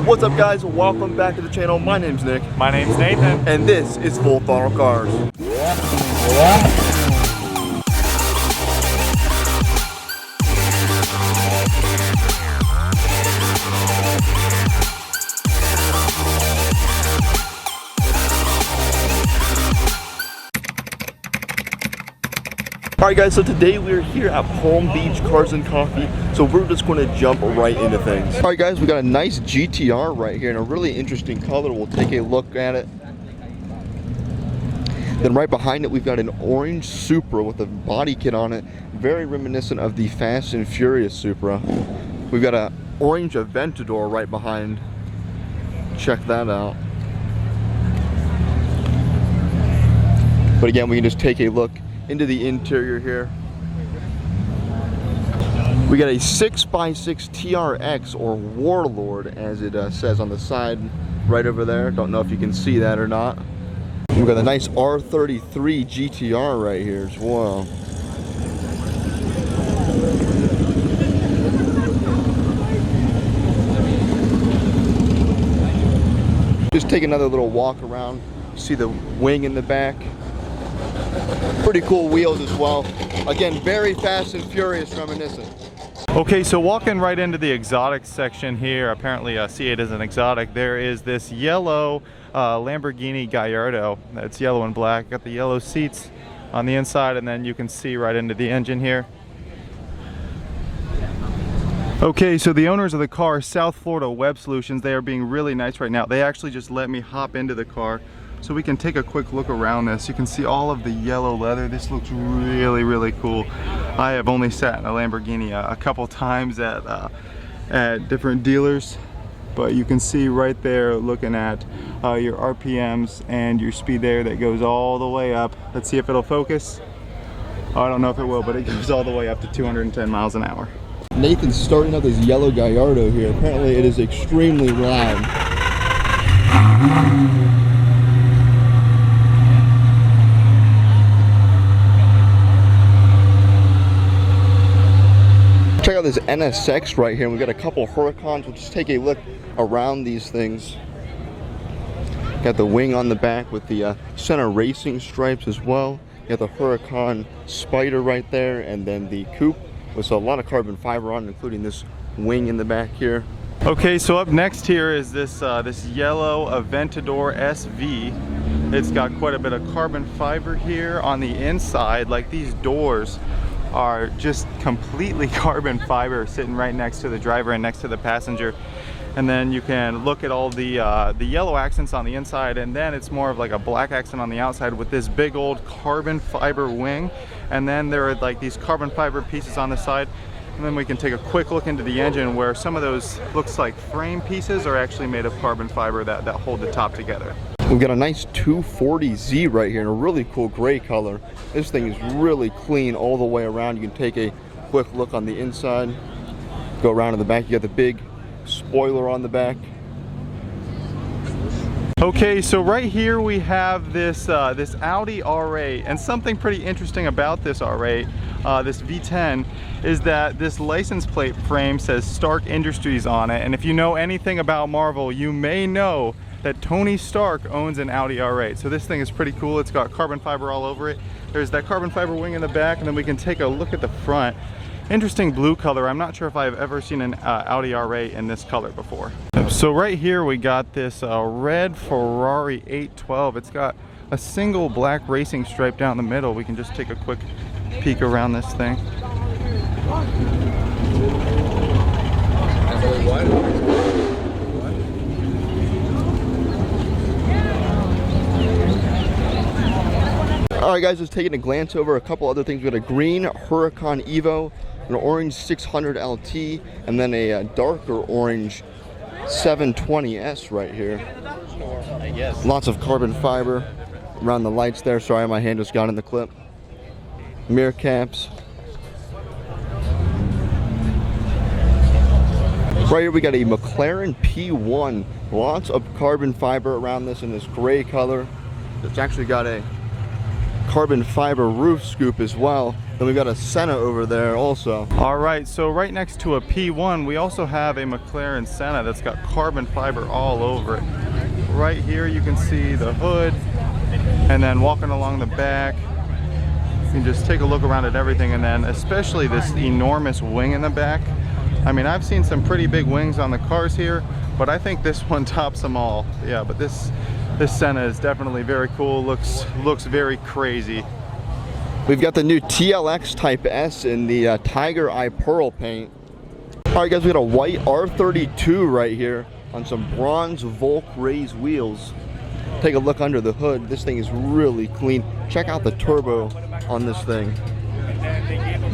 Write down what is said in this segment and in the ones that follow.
What's up, guys? Welcome back to the channel. My name's Nick. My name's Nathan. And this is Full Throttle Cars. Alright guys, so today we're here at Palm Beach Cars and Coffee, so we're just going to jump right into things. Alright guys, we got a nice GTR right here in a really interesting color. We'll take a look at it. Then right behind it we've got an orange Supra with a body kit on it, very reminiscent of the Fast and Furious Supra. We've got an orange Aventador right behind. Check that out. But again, we can just take a look into the interior here. We got a 6x6 TRX, or Warlord as it says on the side right over there. Don't know if you can see that or not. We've got a nice R33 Gtr right here as well. Just take another little walk around. See the wing in the back. Pretty cool wheels as well. Again, very Fast and Furious reminiscent. Okay, so walking right into the exotic section here, apparently C8 is an exotic. There is this yellow Lamborghini Gallardo. That's yellow and black. Got the yellow seats on the inside, and then you can see right into the engine here. Okay, so the owners of the car, South Florida Web Solutions, they are being really nice right now. They actually just let me hop into the car so we can take a quick look around this. You can see all of the yellow leather. This looks really, really cool. I have only sat in a Lamborghini a couple times at different dealers, but you can see right there looking at your RPMs and your speed there that goes all the way up. Let's see if it'll focus. I don't know if it will, but it goes all the way up to 210 miles an hour. Nathan's starting up this yellow Gallardo here. Apparently it is extremely loud. Check out this NSX right here. We've got a couple Huracans. We'll just take a look around these things. Got the wing on the back with the center racing stripes as well. You got the Huracan Spider right there, and then the coupe with a lot of carbon fiber on, including this wing in the back here. Okay, so up next here is this this yellow Aventador Sv. It's got quite a bit of carbon fiber here on the inside. Like, these doors are just completely carbon fiber, sitting right next to the driver and next to the passenger. And then you can look at all the yellow accents on the inside, and then it's more of like a black accent on the outside with this big old carbon fiber wing. And then there are like these carbon fiber pieces on the side. And then we can take a quick look into the engine, where some of those looks like frame pieces are actually made of carbon fiber that hold the top together. We've got a nice 240Z right here in a really cool gray color. This thing is really clean all the way around. You can take a quick look on the inside, go around in the back. You got the big spoiler on the back. Okay, so right here we have this this Audi R8, and something pretty interesting about this R8, this V10, is that this license plate frame says Stark Industries on it. And if you know anything about Marvel, you may know that Tony Stark owns an Audi R8. So this thing is pretty cool. It's got carbon fiber all over it. There's that carbon fiber wing in the back, and then we can take a look at the front. Interesting blue color. I'm not sure if I've ever seen an Audi R8 in this color before. So right here we got this red Ferrari 812. It's got a single black racing stripe down the middle. We can just take a quick peek around this thing. Alright guys, just taking a glance over a couple other things. We got a green Huracan Evo, an orange 600 LT, and then a darker orange 720S right here. Lots of carbon fiber around the lights there. Sorry, my hand just got in the clip. Mirror caps. Right here we got a Mclaren P1. Lots of carbon fiber around this in this gray color. It's actually got a carbon fiber roof scoop as well. Then we've got a Santa over there also. All right, so right next to a P1, we also have a McLaren Santa that's got carbon fiber all over it. Right here you can see the hood, and then walking along the back, you can just take a look around at everything, and then especially this enormous wing in the back. I mean, I've seen some pretty big wings on the cars here, but I think this one tops them all. Yeah, but this Santa is definitely very cool. Looks very crazy. We've got the new TLX Type S in the Tiger Eye Pearl paint. All right, guys, we got a white R32 right here on some bronze Volk raised wheels. Take a look under the hood. This thing is really clean. Check out the turbo on this thing.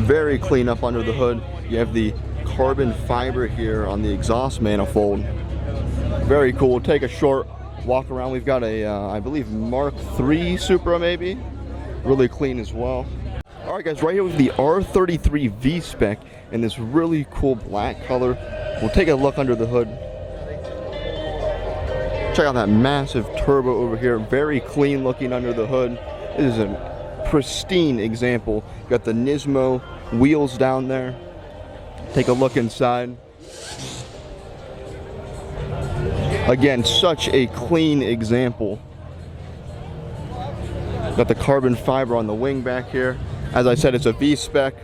Very clean up under the hood. You have the carbon fiber here on the exhaust manifold. Very cool. Take a short walk around. We've got a, I believe, Mark III Supra maybe. Really clean as well. All right, guys, right here with the R33 V-Spec in this really cool black color. We'll take a look under the hood. Check out that massive turbo over here. Very clean looking under the hood. This is a pristine example. Got the Nismo wheels down there. Take a look inside. Again, such a clean example. Got the carbon fiber on the wing back here. As I said, it's a V-Spec.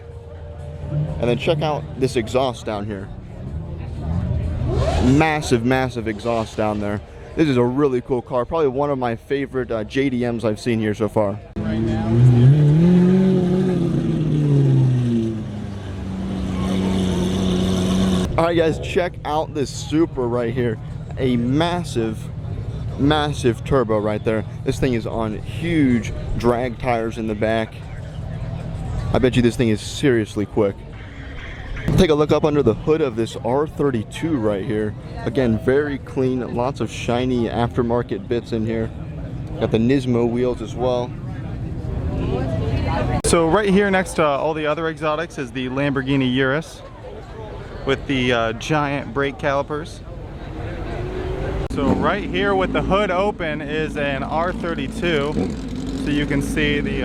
And then check out this exhaust down here. Massive, massive exhaust down there. This is a really cool car. Probably one of my favorite JDMs I've seen here so far. Alright, guys, check out this Supra right here. A massive turbo right there. This thing is on huge drag tires in the back. I bet you this thing is seriously quick. Take a look up under the hood of this R32 right here. Again, very clean, lots of shiny aftermarket bits in here. Got the Nismo wheels as well. So right here next to all the other exotics is the Lamborghini Urus with the giant brake calipers. So right here with the hood open is an R32. So you can see the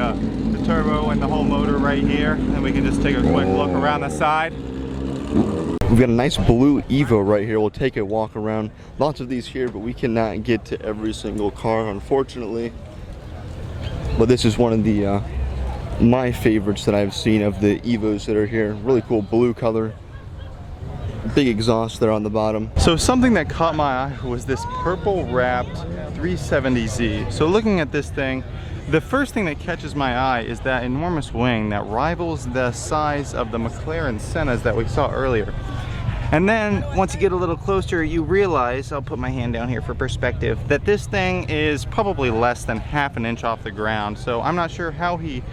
turbo and the whole motor right here. And we can just take a quick look around the side. We've got a nice blue Evo right here. We'll take a walk around. Lots of these here, but we cannot get to every single car, unfortunately. But this is one of the my favorites that I've seen of the Evos that are here. Really cool blue color. Big exhaust there on the bottom. So something that caught my eye was this purple wrapped 370Z. So looking at this thing, the first thing that catches my eye is that enormous wing that rivals the size of the McLaren Sentas that we saw earlier. And then once you get a little closer, you realize, I'll put my hand down here for perspective, that this thing is probably less than half an inch off the ground. So I'm not sure how he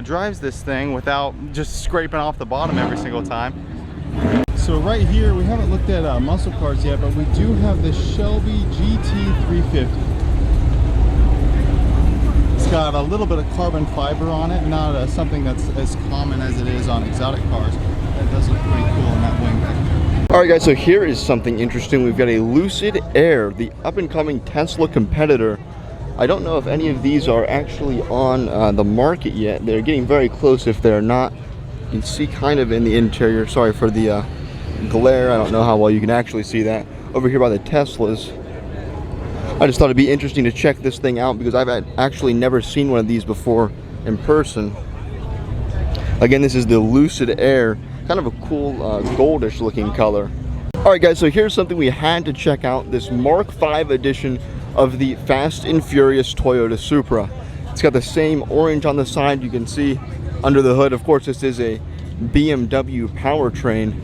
drives this thing without just scraping off the bottom every single time. So right here, we haven't looked at muscle cars yet, but we do have the Shelby Gt350. It's got a little bit of carbon fiber on it, not something that's as common as it is on exotic cars. That does look pretty cool in that wing back there. Alright, guys, so here is something interesting. We've got a Lucid Air, the up-and-coming Tesla competitor. I don't know if any of these are actually on the market yet. They're getting very close if they're not. You can see kind of in the interior. Sorry for the glare. I don't know how well you can actually see that. Over here by the Teslas. I just thought it'd be interesting to check this thing out because I've actually never seen one of these before in person. Again, this is the Lucid Air. Kind of a cool goldish looking color. Alright, guys, so here's something we had to check out. This Mark V edition of the Fast and Furious Toyota Supra. It's got the same orange on the side. You can see under the hood. Of course, this is a BMW powertrain.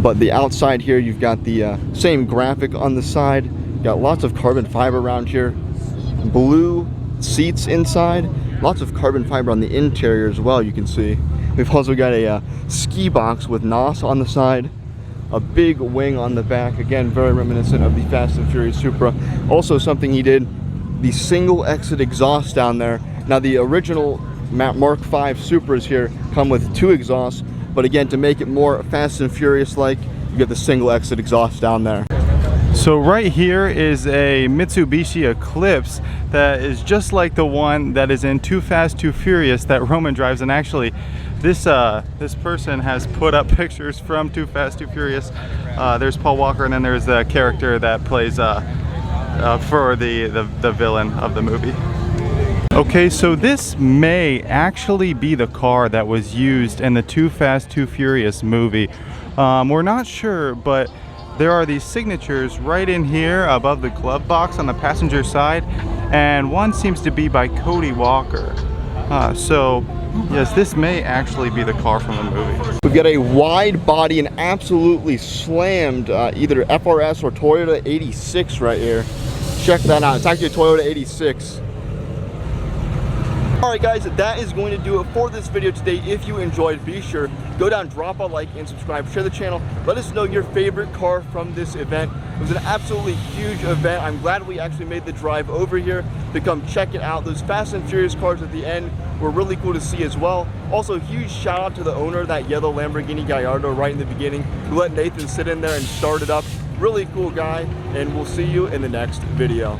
But the outside here, you've got the same graphic on the side. Got lots of carbon fiber around here. Blue seats inside. Lots of carbon fiber on the interior as well, you can see. We've also got a ski box with NOS on the side. A big wing on the back. Again, very reminiscent of the Fast and Furious Supra. Also something he did, the single exit exhaust down there. Now the original Mark V Supras here come with 2 exhausts. But again, to make it more Fast and Furious like, you get the single exit exhaust down there. So right here is a Mitsubishi Eclipse that is just like the one that is in Too Fast, Too Furious that Roman drives. And actually, this person has put up pictures from Too Fast, Too Furious. There's Paul Walker, and then there's the character that plays for the villain of the movie. Okay, so this may actually be the car that was used in the Too Fast, Too Furious movie. We're not sure, but there are these signatures right in here above the glove box on the passenger side, and one seems to be by Cody Walker. So yes, this may actually be the car from the movie. We've got a wide body and absolutely slammed either FRS or Toyota 86 right here. Check that out. It's actually a Toyota 86. Alright guys, that is going to do it for this video today. If you enjoyed, be sure go down, drop a like and subscribe, share the channel, let us know your favorite car from this event. It was an absolutely huge event. I'm glad we actually made the drive over here to come check it out. Those Fast and Furious cars at the end were really cool to see as well. Also, huge shout out to the owner of that yellow Lamborghini Gallardo right in the beginning, who let Nathan sit in there and start it up. Really cool guy, and we'll see you in the next video.